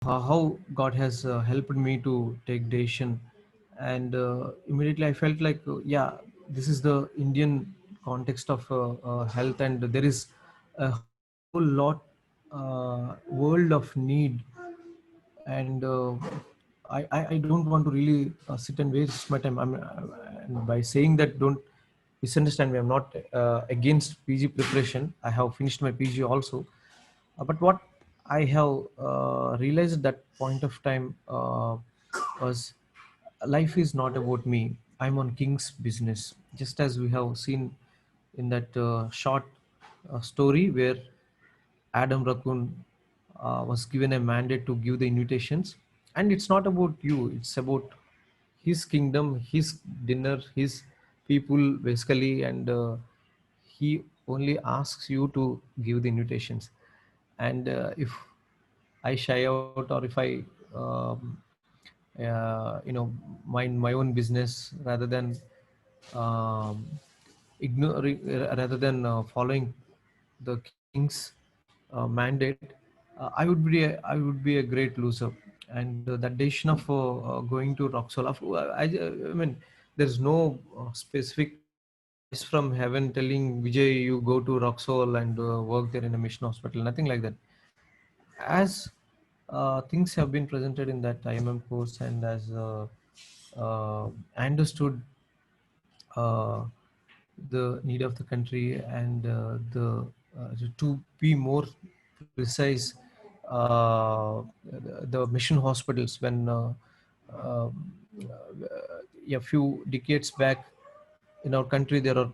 how God has helped me to take decision, and immediately I felt like, yeah, this is the Indian context of health, and there is a whole lot world of need, and I don't want to really sit and waste my time. And by saying that, don't misunderstand me. I'm not against PG preparation. I have finished my PG also, but what I have realized at that point of time was life is not about me. I'm on King's business, just as we have seen in that short story where Adam Raccoon was given a mandate to give the invitations, and it's not about you. It's about his kingdom, his dinner, his people basically, and he only asks you to give the invitations. And if I shy out, or if I um, mind my own business rather than um, ignoring, rather than following the king's mandate, I would be a great loser. And that decision of going to Roxol, I mean, there's no specific voice from heaven telling Vijay, you go to Roxol and work there in a mission hospital. Nothing like that. As things have been presented in that IMM course, and as I understood uh, the need of the country, and to be more precise, the mission hospitals, when um, a few decades back in our country there are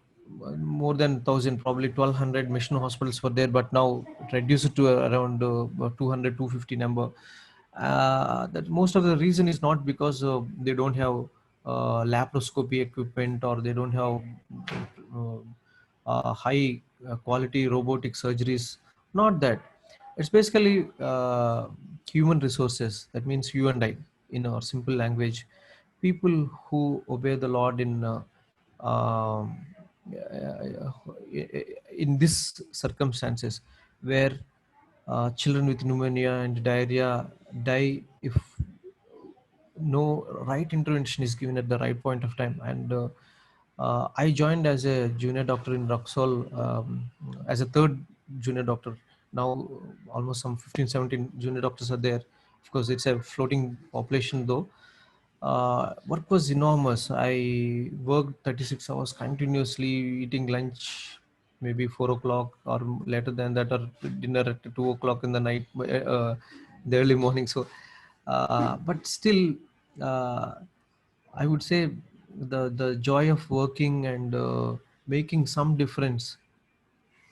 more than 1,000, probably 1,200 mission hospitals were there, but now it reduced to around 200, number. That most of the reason is not because they don't have laparoscopy equipment, or they don't have high quality robotic surgeries. Not that. It's basically human resources. That means you and I, in our simple language, people who obey the Lord um, in this circumstances, where children with pneumonia and diarrhea die if no right intervention is given at the right point of time. And I joined as a junior doctor in Roxol, as a third junior doctor. Now almost some 15, 17 junior doctors are there. Of course, it's a floating population though. Work was enormous. I worked 36 hours continuously, eating lunch maybe 4 o'clock, or later than that, or dinner at 2 o'clock in the night, the early morning. So, but still, uh, I would say the joy of working and making some difference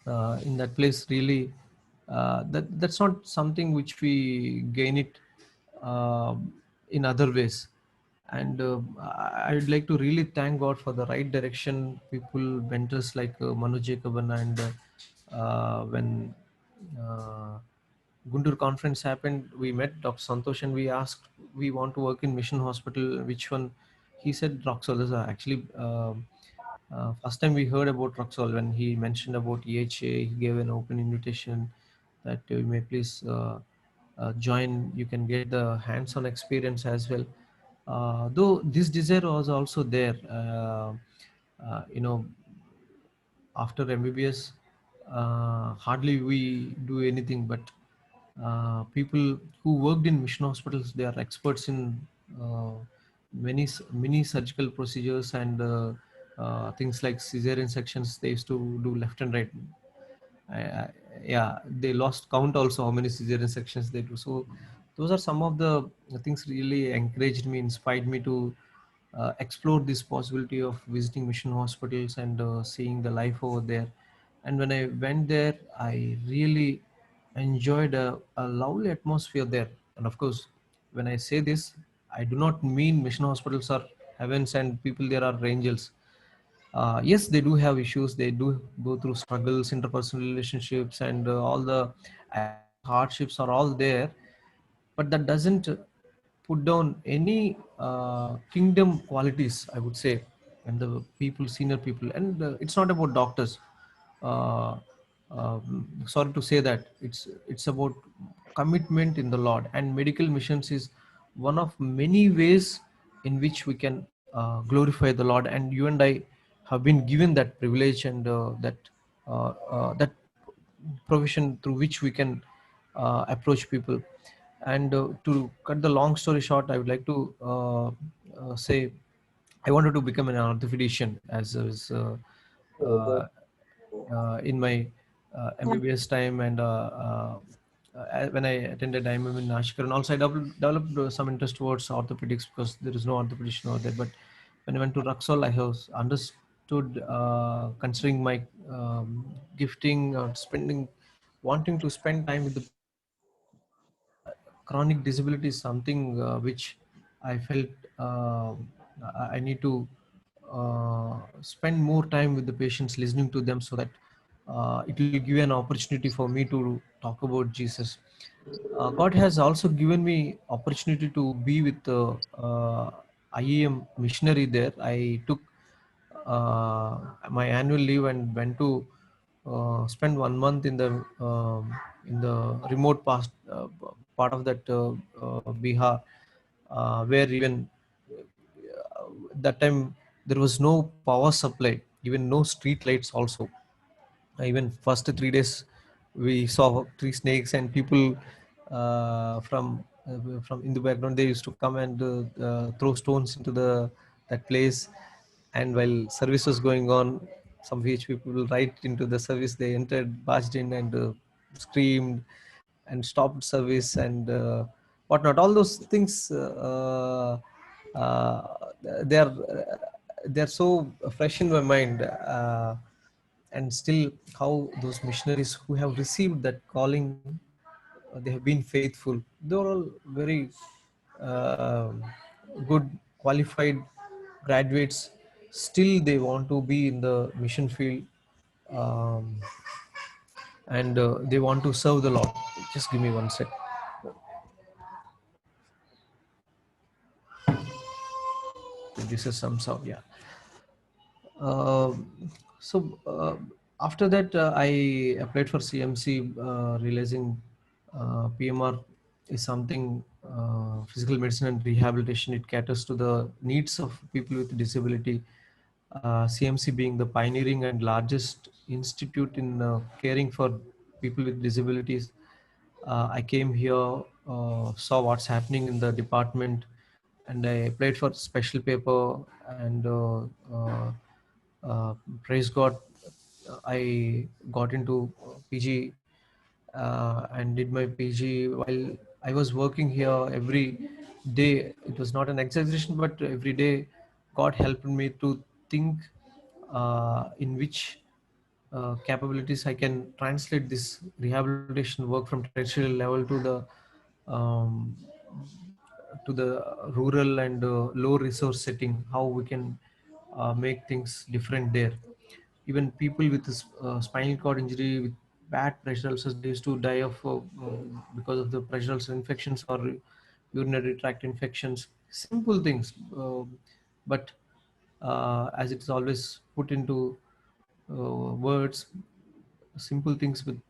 in that place, really, that's not something which we gain it uh, in other ways. And I would like to really thank God for the right direction, people, mentors like Manu Jacoban, and when uh, Guntur conference happened, we met Dr. Santosh and we asked, we want to work in Mission Hospital, which one? He said Roxol. This is actually first time we heard about Roxol. When he mentioned about EHA, he gave an open invitation that you may please join. You can get the hands-on experience as well. Though this desire was also there, you know, after MBBS, hardly we do anything, but people who worked in mission hospitals, they are experts in uh, many surgical procedures, and things like cesarean sections. They used to do left and right. I, yeah, they lost count also how many cesarean sections they do. So those are some of the things really encouraged me, inspired me to explore this possibility of visiting mission hospitals and seeing the life over there. And when I went there, I really enjoyed a lovely atmosphere there. And of course, when I say this, I do not mean mission hospitals are heavens and people there are angels. Yes, they do have issues. They do go through struggles, interpersonal relationships, and all the adverse hardships are all there. But that doesn't put down any kingdom qualities, I would say, and the people, senior people. And it's not about doctors. Sorry to say that it's about commitment in the Lord. And medical missions is one of many ways in which we can glorify the Lord. And you and I have been given that privilege and that provision through which we can approach people. And to cut the long story short, I would like to say I wanted to become an orthopedician as I was Oh, good. uh, in my MBBS time, and when I attended IMM in Nashik. And also I developed some interest towards orthopedics because there is no orthopedician over there. But when I went to Raxol, I have understood, considering my gifting or spending, wanting to spend time with the people. Chronic disability is something which I felt I need to spend more time with the patients, listening to them, so that it will give an opportunity for me to talk about Jesus. God has also given me opportunity to be with the IEM missionary there. I took my annual leave and went to spend 1 month in the remote part of that Bihar, where even that time there was no power supply, even no street lights also. Even first 3 days we saw three snakes, and people from in the background, they used to come and throw stones into the that place. And while service was going on, some village people right into the service, they entered, barged in, and screamed and stopped service and whatnot. All those things, uh, they are they are so fresh in my mind. And still, how those missionaries who have received that calling, they have been faithful. They're all very uh, good, qualified graduates. Still, they want to be in the mission field, um, and they want to serve the Lord. Just give me one sec. This is some sound, yeah. Um, so after that, I applied for CMC, realizing PMR is something, physical medicine and rehabilitation. It caters to the needs of people with disability. CMC being the pioneering and largest institute in caring for people with disabilities. I came here, saw what's happening in the department, and I applied for special paper. And uh, praise God, I got into PG and did my PG while I was working here every day. It was not an exaggeration, but every day God helped me to think in which capabilities I can translate this rehabilitation work from tertiary level um, to the rural and low resource setting. How we can make things different there. Even people with this, spinal cord injury with bad pressure ulcers, they used to die of because of the pressure ulcer infections or urinary tract infections. Simple things, but as it's always put into words, simple things with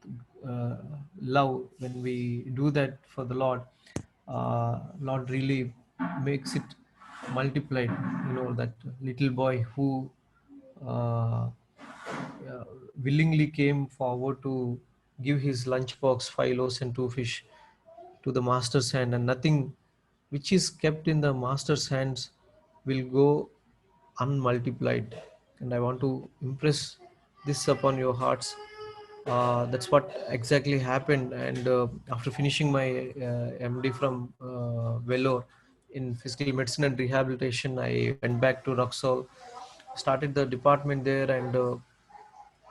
uh, love. When we do that for the Lord, Lord really makes it multiplied. That little boy who uh, willingly came forward to give his lunchbox, 5 loaves and 2 fish, to the master's hand, and nothing which is kept in the master's hands will go unmultiplied. And I want to impress this upon your hearts. That's what exactly happened. And after finishing my MD from Vellore in physical medicine and rehabilitation, I went back to Roxol, started the department there. And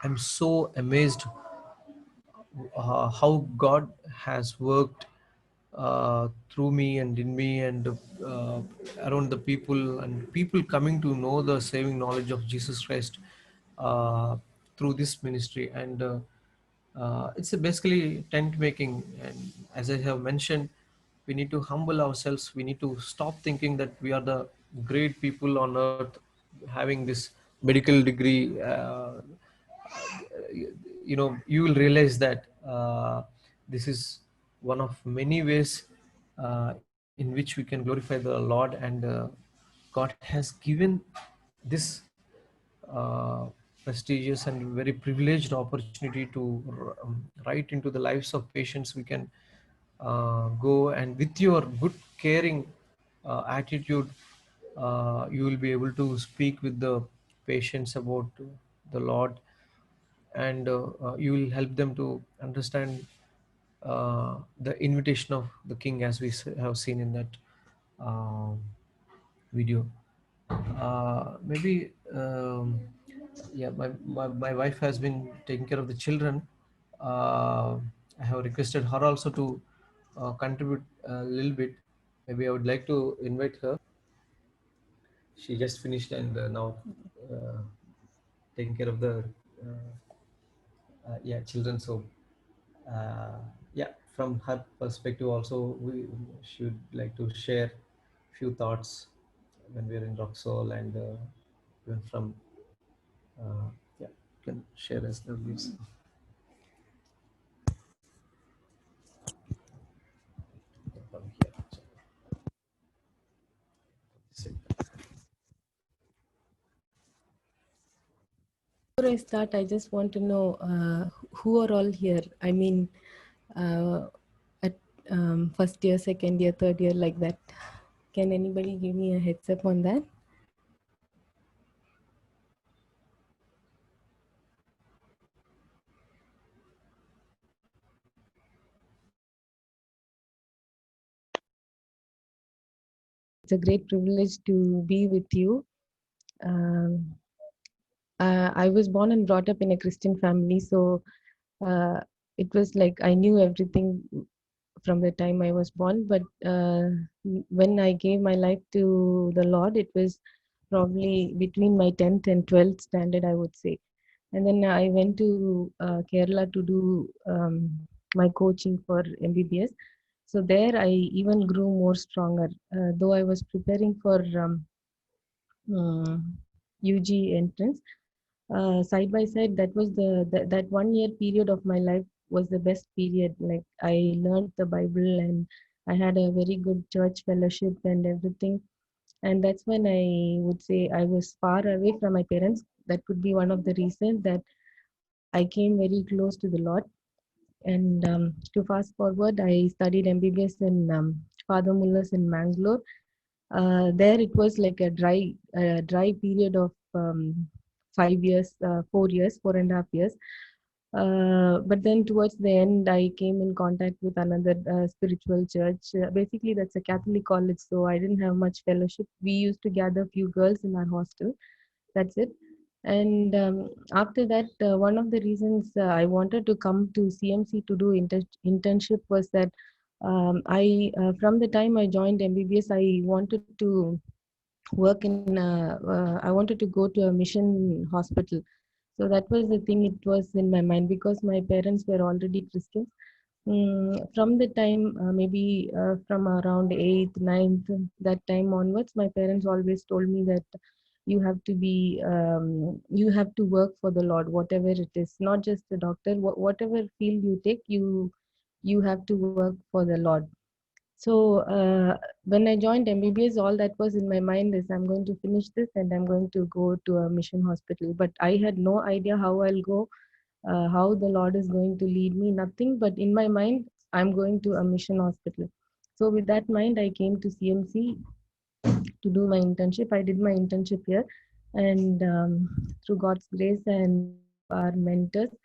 I'm so amazed how God has worked through me and in me, and around the people, and people coming to know the saving knowledge of Jesus Christ uh, through this ministry. And it's basically tent making. And as I have mentioned, we need to humble ourselves. We need to stop thinking that we are the great people on earth, having this medical degree. You will realize that this is one of many ways in which we can glorify the Lord, and God has given this prestigious and very privileged opportunity to write into the lives of patients. We can go, and with your good caring attitude, you will be able to speak with the patients about the Lord, and you will help them to understand the invitation of the King, as we have seen in that um video. Maybe yeah, my wife has been taking care of the children. I have requested her also to contribute a little bit. Maybe I would like to invite her. She just finished, and now uh, taking care of the yeah, children. So uh, yeah, from her perspective also, we should like to share few thoughts when we're in Roxol, and even from yeah, can share as the views. From here. So, Before I start, I just want to know who are all here. I mean, uh, at first year, second year, third year, like that. Can anybody give me a heads up on that? It's a great privilege to be with you. Um, I was born and brought up in a Christian family, so uh, it was like I knew everything from the time I was born. But when I gave my life to the Lord, it was probably between my 10th and 12th standard, I would say. And then I went to Kerala to do my coaching for MBBS. So there I even grew more stronger. Though I was preparing for UG entrance, side by side, that was that 1 year period of my life was the best period. Like I learned the Bible, and I had a very good church fellowship and everything. And that's when I would say I was far away from my parents. That could be one of the reasons that I came very close to the Lord. And to fast forward, I studied MBBS in Father Muller's in Mangalore. There it was like a dry period of 5 years, 4 years, 4.5 years. But then towards the end, I came in contact with another spiritual church. Basically, that's a Catholic college, so I didn't have much fellowship. We used to gather few girls in our hostel. That's it. And after that, one of the reasons I wanted to come to CMC to do internship was that from the time I joined MBBS, I wanted to I wanted to go to a mission hospital. So that was the thing, it was in my mind because my parents were already Christians. From the time, maybe from around 8th, 9th, that time onwards, my parents always told me that you have to work for the Lord, whatever it is, not just the doctor, whatever field you take, you have to work for the Lord. So when I joined MBBS, all that was in my mind is I'm going to finish this and I'm going to go to a mission hospital. But I had no idea how I'll go, how the Lord is going to lead me, nothing. But in my mind, I'm going to a mission hospital. So with that mind, I came to CMC to do my internship. I did my internship here, and through God's grace and through our mentors,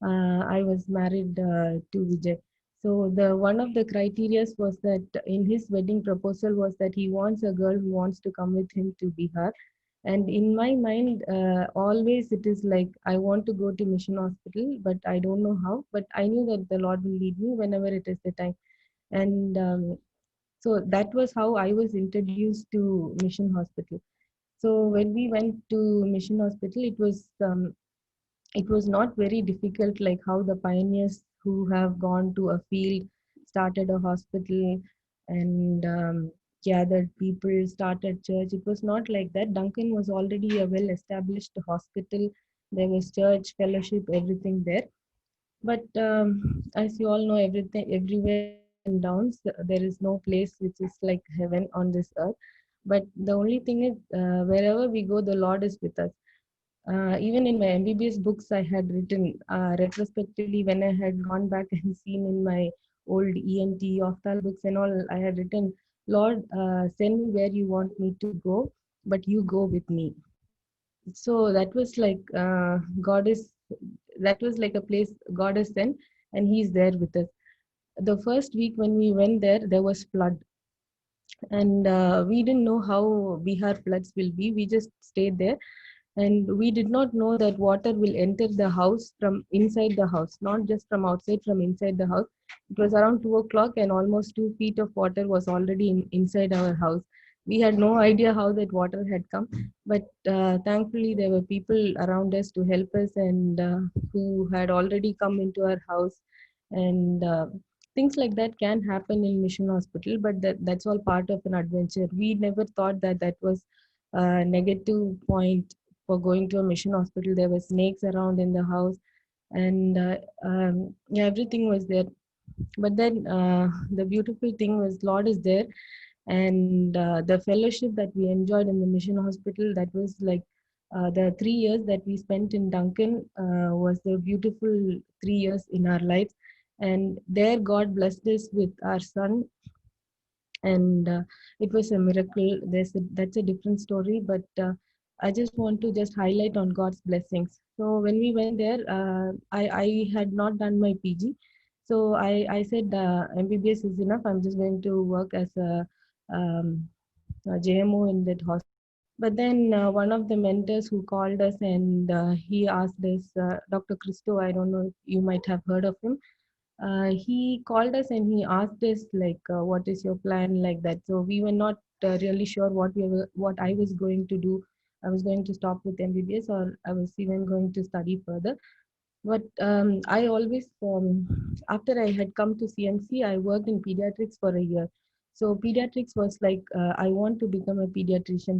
I was married to Vijay. So the one of the criterias was that in his wedding proposal was that he wants a girl who wants to come with him to Bihar. And in my mind, always it is like I want to go to mission hospital, but I don't know how. But I knew that the Lord will lead me whenever it is the time. And so that was how I was introduced to Mission Hospital. So when we went to Mission Hospital, it was not very difficult, like how the pioneers who have gone to a field, started a hospital, and gathered people, started church. It was not like that. Duncan was already a well-established hospital. There was church, fellowship, everything there. But as you all know, everything everywhere and downs. There is no place which is like heaven on this earth. But the only thing is, wherever we go, the Lord is with us. Even in my MBBS books, I had written retrospectively when I had gone back and seen in my old ENT, Oftal books and all, I had written, Lord, send me where you want me to go, but you go with me. So that was like that was like a place God has sent, and He's there with us. The first week when we went there, there was flood, and we didn't know how Bihar floods will be. We just stayed there, and we did not know that water will enter the house from inside the house, not just from outside, from inside the house. It was around 2 o'clock, and almost 2 feet of water was already inside our house. We had no idea how that water had come, but thankfully there were people around us to help us, and who had already come into our house, and things like that can happen in mission hospital, but that's all part of an adventure. We never thought that that was a negative point for going to a mission hospital. There were snakes around in the house, and yeah, everything was there. But then the beautiful thing was Lord is there, and the fellowship that we enjoyed in the mission hospital, that was like the 3 years that we spent in Duncan was the beautiful 3 years in our lives. And there God blessed us with our son, and it was a miracle. That's a different story, but I just want to just highlight on God's blessings. So when we went there, I had not done my PG, so I said MBBS is enough. I'm just going to work as a JMO in that hospital. But then one of the mentors who called us, and he asked us, Dr. Christo, I don't know if you might have heard of him. He called us and he asked us like, what is your plan, like that. So we were not really sure what I was going to do. I was going to stop with MBBS, or I was even going to study further. But I always, after I had come to CMC, I worked in pediatrics for a year. So pediatrics was like, I want to become a pediatrician.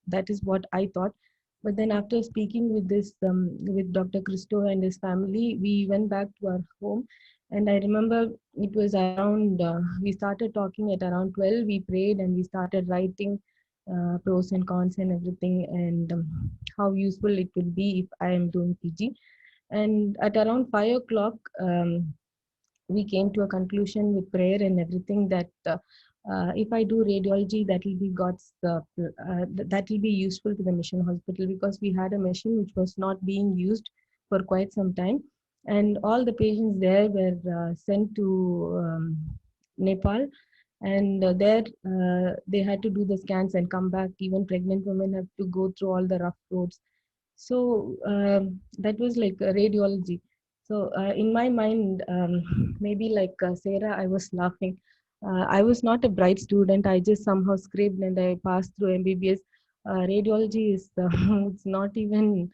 That is what I thought. But then after speaking with with Dr. Christo and his family, we went back to our home. And I remember it was around, we started talking at around 12. We prayed and we started writing pros and cons and everything, and how useful it will be if I am doing PG. And at around 5 o'clock, we came to a conclusion with prayer and everything that if I do radiology, that will be that will be useful to the mission hospital, because we had a machine which was not being used for quite some time, and all the patients there were sent to Nepal, and there they had to do the scans and come back. Even pregnant women have to go through all the rough roads. So that was like radiology. So in my mind, maybe like Sarah, I was laughing. I was not a bright student. I just somehow scraped and I passed through MBBS. Radiology is it's not even.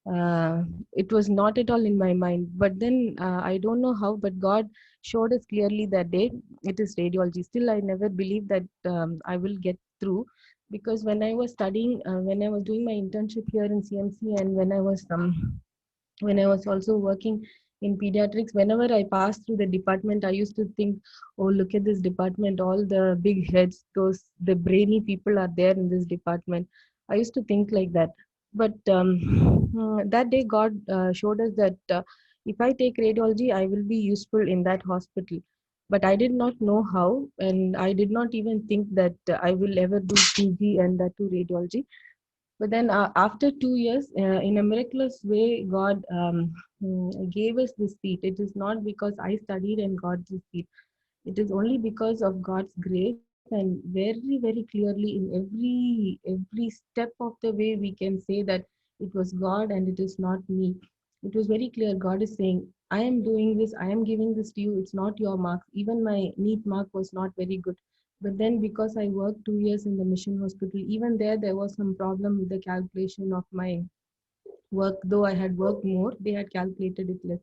Uh, it was not at all in my mind. But then I don't know how, but God showed us clearly that day it is radiology. Still, I never believed that I will get through, because when I was studying, when I was doing my internship here in CMC, and when I was also working in pediatrics, whenever I passed through the department, I used to think, oh, look at this department, all the big heads, the brainy people are there in this department. I used to think like that. But that day, God showed us that if I take radiology, I will be useful in that hospital. But I did not know how, and I did not even think that I will ever do PG and that to radiology. But then after 2 years, in a miraculous way, God gave us this seat. It is not because I studied and got this seat. It is only because of God's grace, and very, very clearly in every step of the way we can say that it was God and it is not me. It was very clear. God is saying, I am doing this, I am giving this to you. It's not your marks. Even my NEET mark was not very good. But then because I worked 2 years in the mission hospital, even there was some problem with the calculation of my work. Though I had worked more, they had calculated it less.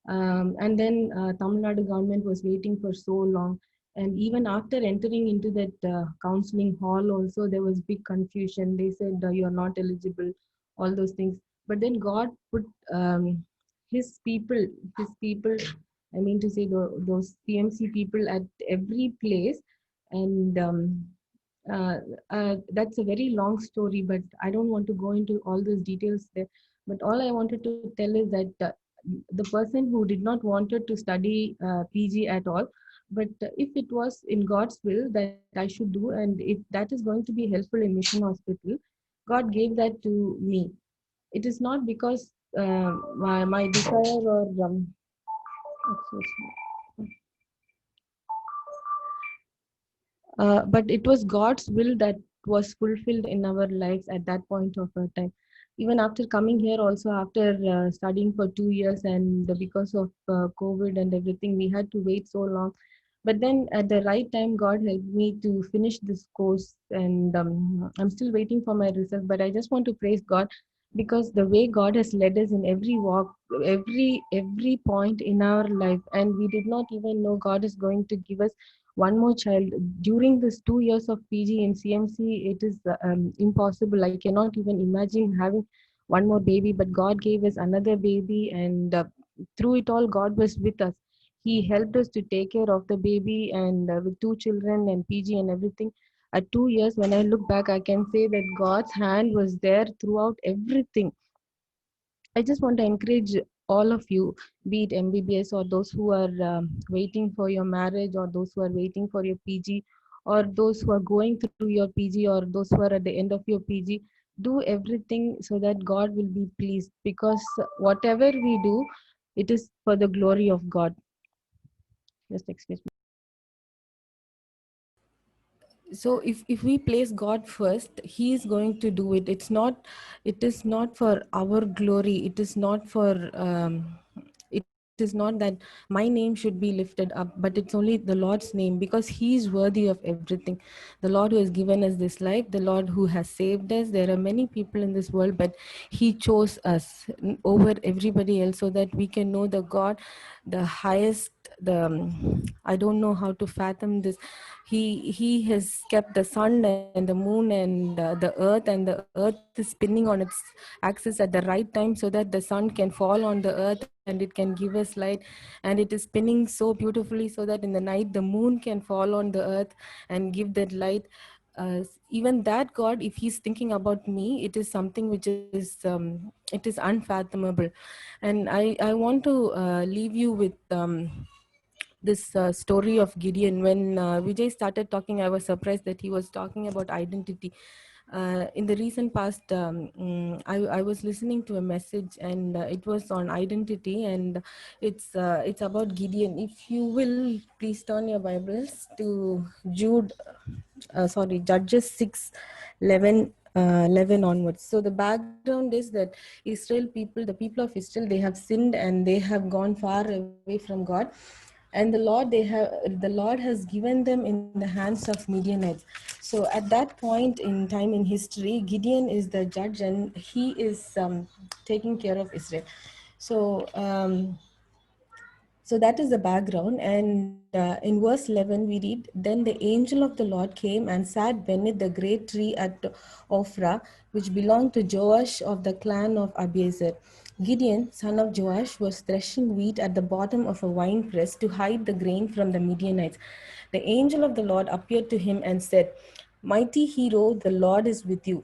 And then Tamil Nadu government was waiting for so long. And even after entering into that counseling hall, also there was big confusion. They said you are not eligible, all those things. But then God put His people, His people I mean to say those CMC people at every place. And uh, that's a very long story, but I don't want to go into all those details there. But all I wanted to tell is that the person who did not wanted to study PG at all, but if it was in God's will that I should do, and if that is going to be helpful in mission hospital, God gave that to me. It is not because my desire or excuse me. But it was God's will that was fulfilled in our lives at that point of our time. Even after coming here, also after studying for 2 years, and because of COVID and everything, we had to wait so long. But then at the right time, God helped me to finish this course, and I'm still waiting for my result. But I just want to praise God because the way God has led us in every walk, every point in our life, and we did not even know God is going to give us one more child during this 2 years of PG in CMC. It is impossible. I cannot even imagine having one more baby, but God gave us another baby, and through it all, God was with us. He helped us to take care of the baby, and with two children and PG and everything. At 2 years, when I look back, I can say that God's hand was there throughout everything. I just want to encourage all of you, be it MBBS or those who are waiting for your marriage, or those who are waiting for your PG, or those who are going through your PG, or those who are at the end of your PG. Do everything so that God will be pleased, because whatever we do, it is for the glory of God. Just excuse me. So if we place God first, He is going to do it. It is not for our glory. It is not for it is not that my name should be lifted up, but it's only the Lord's name, because He is worthy of everything. The Lord who has given us this life, the Lord who has saved us. There are many people in this world, but He chose us over everybody else, so that we can know the God, the highest, the I don't know how to fathom this. He has kept the sun and the moon and the earth, and the earth is spinning on its axis at the right time, so that the sun can fall on the earth and it can give us light. And it is spinning so beautifully, so that in the night the moon can fall on the earth and give that light. Even that God, if He's thinking about me, it is something which is it is unfathomable. And I want to leave you with this story of Gideon. When Vijay started talking, I was surprised that he was talking about identity. In the recent past, I was listening to a message, and it was on identity, and it's about Gideon. If you will, please turn your Bibles to Judges 6, 11, 11 onwards. So the background is that the people of Israel, they have sinned and they have gone far away from God. And the Lord has given them in the hands of Midianites. So at that point in time in history, Gideon is the judge, and he is taking care of Israel. So so that is the background. And in verse 11, we read, "Then the angel of the Lord came and sat beneath the great tree at Ophrah, which belonged to Joash of the clan of Abiezer. Gideon, son of Joash, was threshing wheat at the bottom of a winepress to hide the grain from the Midianites. The angel of the Lord appeared to him and said, 'Mighty hero, the Lord is with you.'"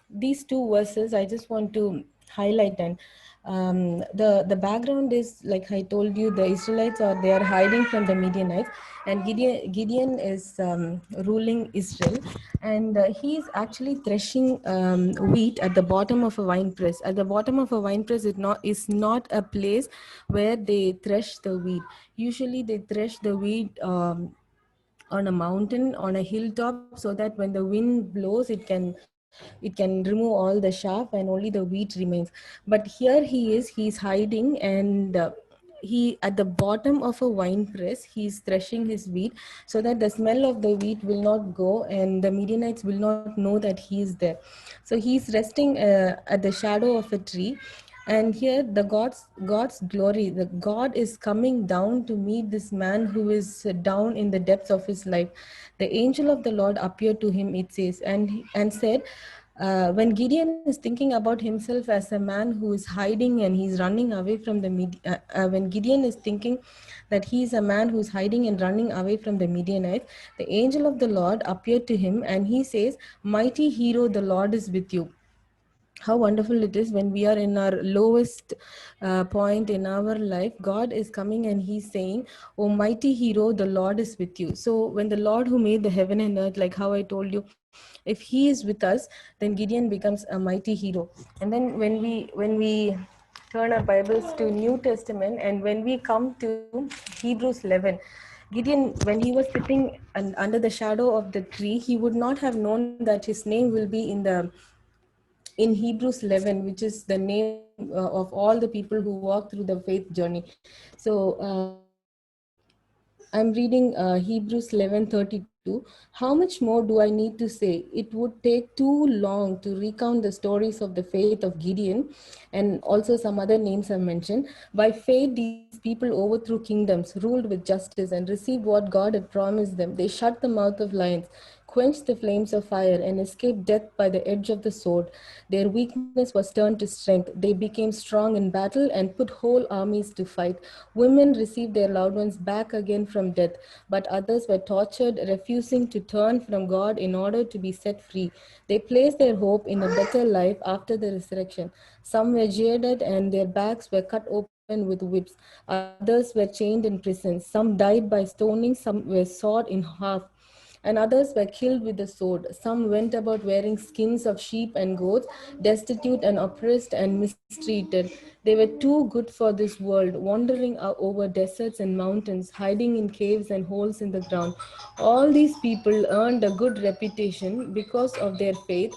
These two verses I just want to highlight. And the background is, like I told you, the Israelites they are hiding from the Midianites, and Gideon is ruling Israel, and he is actually threshing wheat at the bottom of a wine press. At the bottom of a wine press is not a place where they thresh the wheat. Usually they thresh the wheat on a mountain, on a hilltop, so that when the wind blows, it can remove all the chaff and only the wheat remains. But here he's hiding, and he at the bottom of a wine press, he's threshing his wheat, so that the smell of the wheat will not go and the Midianites will not know that he is there. So he's resting at the shadow of a tree. And here the God's glory, the God is coming down to meet this man who is down in the depths of his life. The angel of the Lord appeared to him, it says, and said, When Gideon is thinking about himself as a man who is hiding and he's running away from the when Gideon is thinking that he is a man who's hiding and running away from the Midianites, the angel of the Lord appeared to him and he says, "Mighty hero, the Lord is with you." How wonderful it is when we are in our lowest point in our life. God is coming and he's saying, "Oh mighty hero, the Lord is with you." So when the Lord who made the heaven and earth, like how I told you, if he is with us, then Gideon becomes a mighty hero. And then when we turn our Bibles to New Testament, and when we come to Hebrews 11, Gideon, when he was sitting under the shadow of the tree, he would not have known that his name will be in Hebrews 11, which is the name of all the people who walk through the faith journey. So I'm reading Hebrews 11:32. How much more do I need to say? It would take too long to recount the stories of the faith of Gideon, and also some other names I've mentioned. By faith, these people overthrew kingdoms, ruled with justice, and received what God had promised them. They shut the mouth of lions, quenched the flames of fire, and escaped death by the edge of the sword. Their weakness was turned to strength. They became strong in battle and put whole armies to fight. Women received their loved ones back again from death, but others were tortured, refusing to turn from God in order to be set free. They placed their hope in a better life after the resurrection. Some were jeered at and their backs were cut open with whips. Others were chained in prison. Some died by stoning, some were sawed in half, and others were killed with the sword. Some went about wearing skins of sheep and goats, destitute and oppressed and mistreated. They were too good for this world, wandering over deserts and mountains, hiding in caves and holes in the ground. All these people earned a good reputation because of their faith,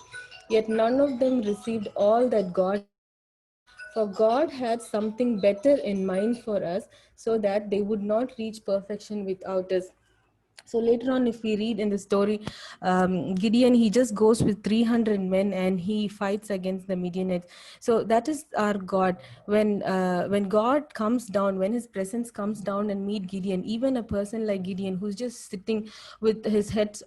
yet none of them received all that God had promised. For God had something better in mind for us, so that they would not reach perfection without us. So later on, if we read in the story, Gideon, he just goes with 300 men and he fights against the Midianites. So that is our God. When God comes down, when his presence comes down and meet Gideon, even a person like Gideon who's just sitting with his head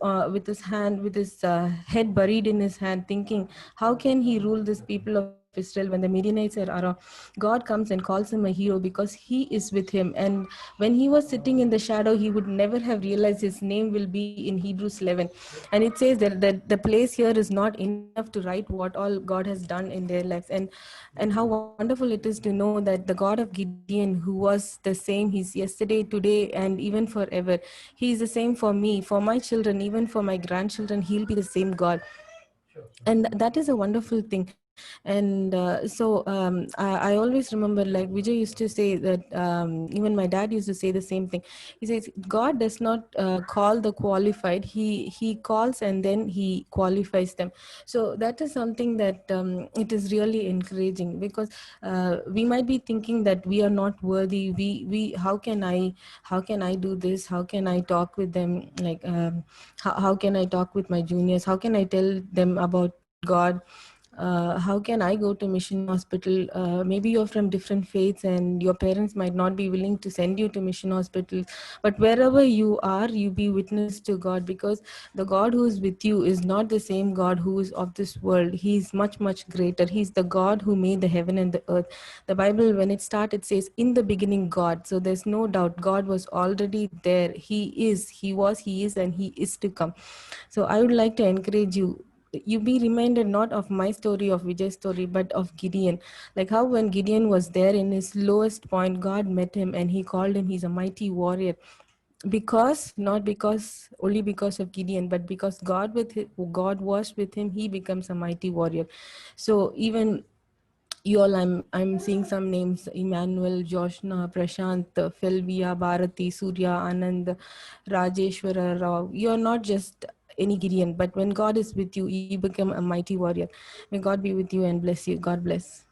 buried in his hand, thinking, how can he rule this people of Israel when the Midianites are around? God comes and calls him a hero because he is with him. And when he was sitting in the shadow, he would never have realized his name will be in Hebrews 11. And it says that the place here is not enough to write what all God has done in their lives. And how wonderful it is to know that the God of Gideon, who was the same, he's yesterday, today, and even forever. He is the same for me, for my children, even for my grandchildren. He'll be the same God. And that is a wonderful thing. And I always remember, like Vijay used to say that, even my dad used to say the same thing. He says God does not call the qualified, he calls and then he qualifies them. So that is something that it is really encouraging, because we might be thinking that we are not worthy. We how can I do this, how can I talk with them, like how can I talk with my juniors, how can I tell them about God, how can I go to mission hospital? Maybe you're from different faiths and your parents might not be willing to send you to mission hospitals, but wherever you are, you be witness to God, because the God who is with you is not the same God who is of this world. He's much greater. He's the God who made the heaven and the earth. The Bible, when it starts, it says, in the beginning God. So there's no doubt God was already there. He was, he is, and he is to come. So I would like to encourage you be reminded not of my story, of Vijay's story, but of Gideon. Like how when Gideon was there in his lowest point, God met him and he called him, he's a mighty warrior. Because, not because, only because of Gideon, but because God was with him, he becomes a mighty warrior. So even you all, I'm seeing some names: Emmanuel, Joshna, Prashant, Felvia, Bharati, Surya, Anand, Rajeshwara Rao. You're not just any Gideon, but when God is with you, you become a mighty warrior. May God be with you and bless you. God bless.